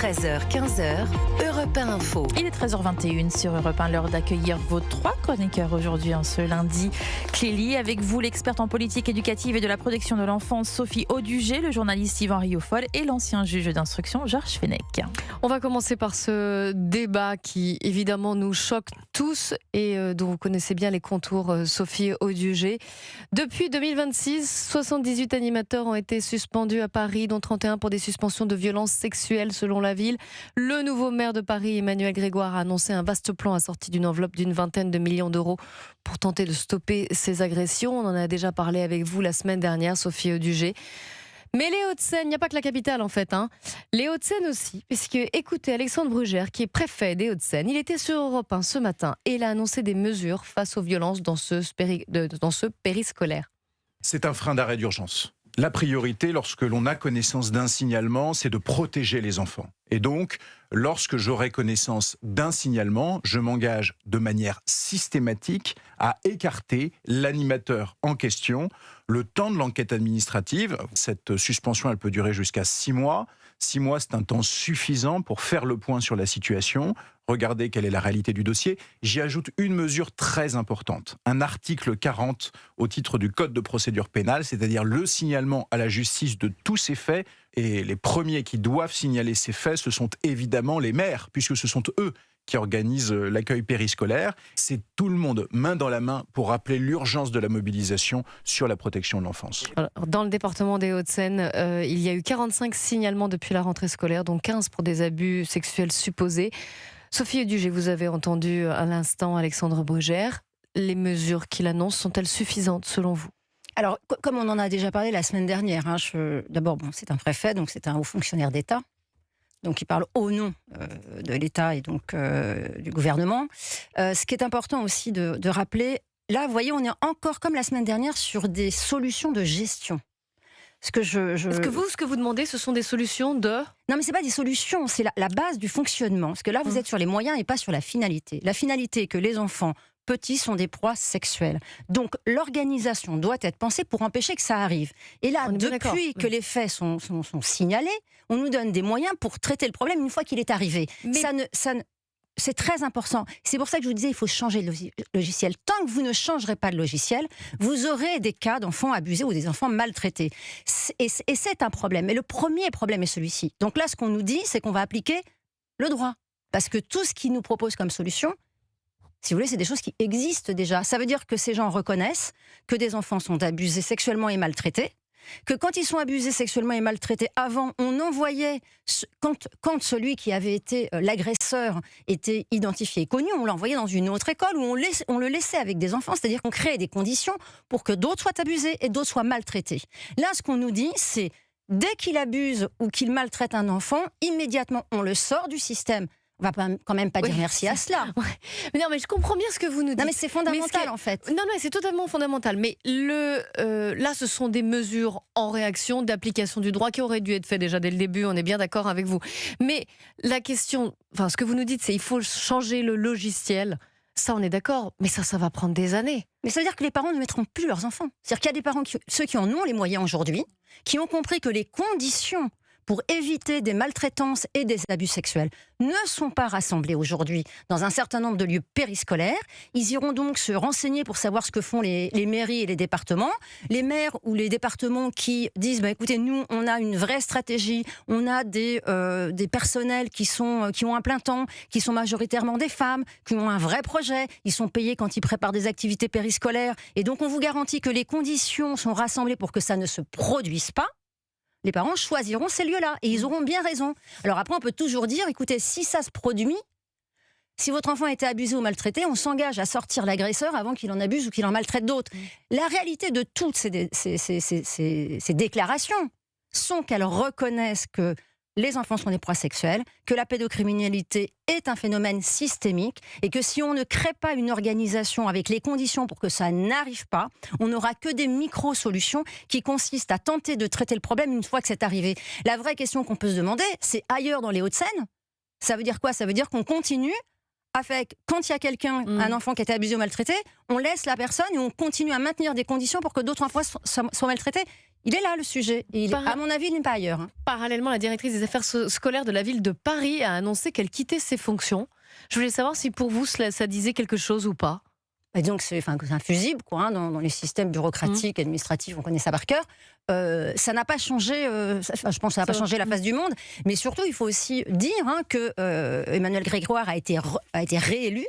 13h, 15h, Europe 1 Info. Il est 13h21 sur Europe 1, l'heure d'accueillir vos 3 chroniqueurs aujourd'hui en ce lundi. Clélie, avec vous l'experte en politique éducative et de la protection de l'enfance Sophie Audugé, le journaliste Yvan Riofol et l'ancien juge d'instruction Georges Fenech. On va commencer par ce débat qui évidemment nous choque tous et dont vous connaissez bien les contours, Sophie Audugé. Depuis 2026, 78 animateurs ont été suspendus à Paris, dont 31 pour des suspensions de violences sexuelles selon la ville. Le nouveau maire de Paris, Emmanuel Grégoire, a annoncé un vaste plan assorti d'une enveloppe d'une vingtaine de millions d'euros pour tenter de stopper ces agressions. On en a déjà parlé avec vous la semaine dernière, Sophie Audugé. Mais les Hauts-de-Seine, il n'y a pas que la capitale en fait. Les Hauts-de-Seine aussi, puisque écoutez Alexandre Brugère, qui est préfet des Hauts-de-Seine, il était sur Europe 1 ce matin et il a annoncé des mesures face aux violences dans ce périscolaire. C'est un frein d'arrêt d'urgence. La priorité, lorsque l'on a connaissance d'un signalement, c'est de protéger les enfants. Et donc, lorsque j'aurai connaissance d'un signalement, je m'engage de manière systématique à écarter l'animateur en question le temps de l'enquête administrative. Cette suspension, elle peut durer jusqu'à 6 mois. 6 mois, c'est un temps suffisant pour faire le point sur la situation, regarder quelle est la réalité du dossier. J'y ajoute une mesure très importante, un article 40 au titre du Code de procédure pénale, c'est-à-dire le signalement à la justice de tous ces faits. Et les premiers qui doivent signaler ces faits, ce sont évidemment les maires, puisque ce sont eux qui organisent l'accueil périscolaire. C'est tout le monde, main dans la main, pour rappeler l'urgence de la mobilisation sur la protection de l'enfance. Alors, dans le département des Hauts-de-Seine, il y a eu 45 signalements depuis la rentrée scolaire, dont 15 pour des abus sexuels supposés. Sophie Audugé, vous avez entendu à l'instant Alexandre Brugère. Les mesures qu'il annonce sont-elles suffisantes selon vous ? Alors, comme on en a déjà parlé la semaine dernière, d'abord, c'est un préfet, donc c'est un haut fonctionnaire d'État. Donc, il parle au nom de l'État et donc du gouvernement. Ce qui est important aussi de rappeler, là, vous voyez, on est encore, comme la semaine dernière, sur des solutions de gestion. Est-ce que ce que vous demandez, ce sont des solutions de... Non, mais ce n'est pas des solutions, c'est la base du fonctionnement. Parce que là, vous êtes sur les moyens et pas sur la finalité. La finalité est que les enfants petits sont des proies sexuelles. Donc, l'organisation doit être pensée pour empêcher que ça arrive. Et là, depuis que les faits sont signalés, on nous donne des moyens pour traiter le problème une fois qu'il est arrivé. Mais... C'est très important. C'est pour ça que je vous disais, il faut changer le logiciel. Tant que vous ne changerez pas de logiciel, vous aurez des cas d'enfants abusés ou des enfants maltraités. Et c'est un problème. Et le premier problème est celui-ci. Donc là, ce qu'on nous dit, c'est qu'on va appliquer le droit. Parce que tout ce qu'ils nous proposent comme solution, si vous voulez, c'est des choses qui existent déjà. Ça veut dire que ces gens reconnaissent que des enfants sont abusés sexuellement et maltraités, que quand ils sont abusés sexuellement et maltraités, avant, on envoyait, quand celui qui avait été l'agresseur était identifié et connu, on l'envoyait dans une autre école où on le laissait avec des enfants, c'est-à-dire qu'on créait des conditions pour que d'autres soient abusés et d'autres soient maltraités. Là, ce qu'on nous dit, c'est dès qu'il abuse ou qu'il maltraite un enfant, immédiatement, on le sort du système. On va quand même pas dire merci à cela. Ouais. Mais non, mais je comprends bien ce que vous nous dites. Non, mais c'est fondamental en fait. Non, c'est totalement fondamental. Mais là, ce sont des mesures en réaction d'application du droit qui auraient dû être faites déjà dès le début. On est bien d'accord avec vous. Mais la question, ce que vous nous dites, c'est il faut changer le logiciel. Ça, on est d'accord. Mais ça va prendre des années. Mais ça veut dire que les parents ne mettront plus leurs enfants. C'est-à-dire qu'il y a des parents, ceux qui en ont les moyens aujourd'hui, qui ont compris que les conditions pour éviter des maltraitances et des abus sexuels ne sont pas rassemblés aujourd'hui dans un certain nombre de lieux périscolaires. Ils iront donc se renseigner pour savoir ce que font les mairies et les départements. Les maires ou les départements qui disent écoutez, nous, on a une vraie stratégie, on a des personnels qui ont un plein temps, qui sont majoritairement des femmes, qui ont un vrai projet, ils sont payés quand ils préparent des activités périscolaires, et donc on vous garantit que les conditions sont rassemblées pour que ça ne se produise pas. Les parents choisiront ces lieux-là et ils auront bien raison. Alors après, on peut toujours dire, écoutez, si ça se produit, si votre enfant a été abusé ou maltraité, on s'engage à sortir l'agresseur avant qu'il en abuse ou qu'il en maltraite d'autres. La réalité de toutes ces déclarations sont qu'elles reconnaissent que les enfants sont des proies sexuelles, que la pédocriminalité est un phénomène systémique et que si on ne crée pas une organisation avec les conditions pour que ça n'arrive pas, on n'aura que des micro-solutions qui consistent à tenter de traiter le problème une fois que c'est arrivé. La vraie question qu'on peut se demander, c'est ailleurs dans les Hauts-de-Seine, ça veut dire quoi ? Ça veut dire qu'on continue avec, quand il y a quelqu'un, un enfant qui a été abusé ou maltraité, on laisse la personne et on continue à maintenir des conditions pour que d'autres enfants soient maltraités. Il est là le sujet. Et à mon avis, il n'est pas ailleurs. Parallèlement, la directrice des affaires scolaires de la ville de Paris a annoncé qu'elle quittait ses fonctions. Je voulais savoir si pour vous, ça disait quelque chose ou pas. Disons que c'est infusible, quoi, dans les systèmes bureaucratiques, administratifs, on connaît ça par cœur. Ça n'a pas changé, je pense que ça n'a pas changé la face du monde, mais surtout, il faut aussi dire que Emmanuel Grégoire a été réélu.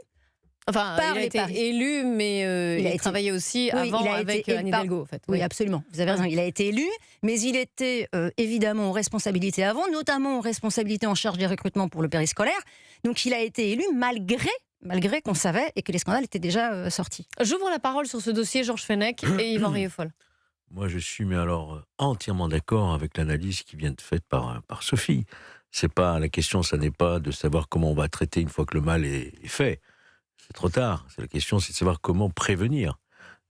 Enfin, il a été élu, mais il a travaillé aussi avant avec Anne Hidalgo, en fait. Oui, absolument. Vous avez raison. Il a été élu, mais il était évidemment aux responsabilités avant, notamment aux responsabilités en charge des recrutements pour le périscolaire. Donc, il a été élu malgré qu'on savait et que les scandales étaient déjà sortis. J'ouvre la parole sur ce dossier, Georges Fenech et Yvan Rieufol. Moi, je suis entièrement d'accord avec l'analyse qui vient de faite par Sophie. C'est pas la question, ça n'est pas de savoir comment on va traiter une fois que le mal est fait. C'est trop tard. La question, c'est de savoir comment prévenir.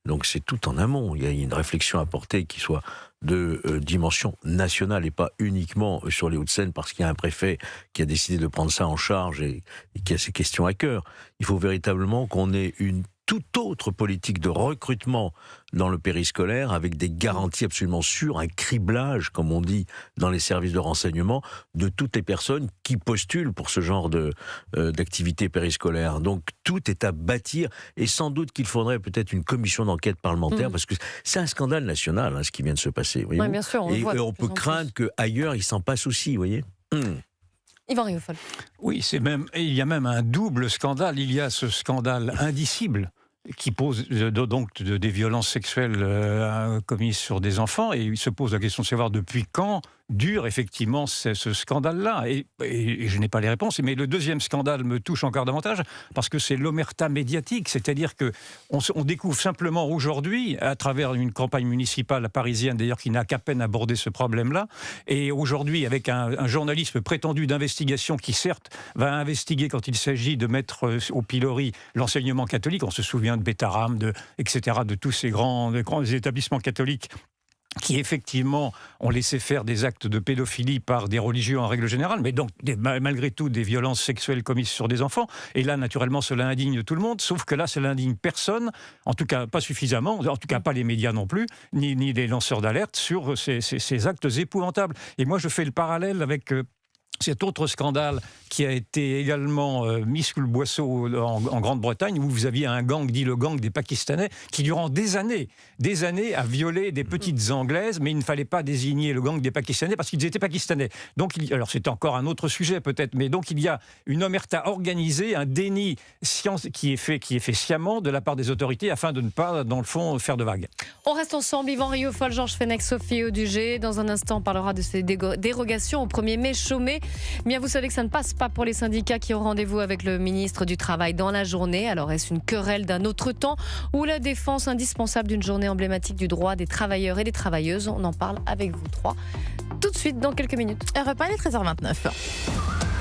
Donc c'est tout en amont. Il y a une réflexion à porter qui soit de dimension nationale et pas uniquement sur les Hauts-de-Seine parce qu'il y a un préfet qui a décidé de prendre ça en charge et qui a ces questions à cœur. Il faut véritablement qu'on ait une toute autre politique de recrutement dans le périscolaire avec des garanties absolument sûres, un criblage, comme on dit dans les services de renseignement, de toutes les personnes qui postulent pour ce genre d'activité périscolaire. Donc tout est à bâtir et sans doute qu'il faudrait peut-être une commission d'enquête parlementaire parce que c'est un scandale national ce qui vient de se passer. Oui, bien sûr, on peut craindre qu'ailleurs il s'en passe aussi, vous voyez. Yvan Rieufol. Oui, il y a même un double scandale. Il y a ce scandale indicible qui pose donc des violences sexuelles commises sur des enfants, et il se pose la question de savoir depuis quand dure effectivement ce scandale-là, et je n'ai pas les réponses. Mais le deuxième scandale me touche encore davantage parce que c'est l'omerta médiatique, c'est-à-dire que on découvre simplement aujourd'hui, à travers une campagne municipale parisienne d'ailleurs qui n'a qu'à peine abordé ce problème-là, et aujourd'hui avec un journalisme prétendu d'investigation qui certes va investiguer quand il s'agit de mettre au pilori l'enseignement catholique. On se souvient de Bétaram, etc., de tous ces grands établissements catholiques qui effectivement ont laissé faire des actes de pédophilie par des religieux en règle générale, mais donc malgré tout des violences sexuelles commises sur des enfants. Et là, naturellement, cela indigne tout le monde, sauf que là, cela indigne personne, en tout cas pas suffisamment, en tout cas pas les médias non plus, ni les lanceurs d'alerte sur ces actes épouvantables. Et moi, je fais le parallèle avec cet autre scandale qui a été également mis sous le boisseau en Grande-Bretagne, où vous aviez un gang, dit le gang des Pakistanais, qui durant des années a violé des petites Anglaises, mais il ne fallait pas désigner le gang des Pakistanais parce qu'ils étaient Pakistanais. Donc, alors c'est encore un autre sujet peut-être, mais donc il y a une omerta organisée, un déni qui est fait sciemment de la part des autorités afin de ne pas, dans le fond, faire de vagues. On reste ensemble, Yvan Rieufol, Georges Fenech, Sophie Audugé. Dans un instant, on parlera de ces dérogations au 1er mai chômé. Bien, vous savez que ça ne passe pas pour les syndicats qui ont rendez-vous avec le ministre du Travail dans la journée. Alors, est-ce une querelle d'un autre temps ou la défense indispensable d'une journée emblématique du droit des travailleurs et des travailleuses? On en parle avec vous trois tout de suite dans quelques minutes. Europe 1, il est 13h29.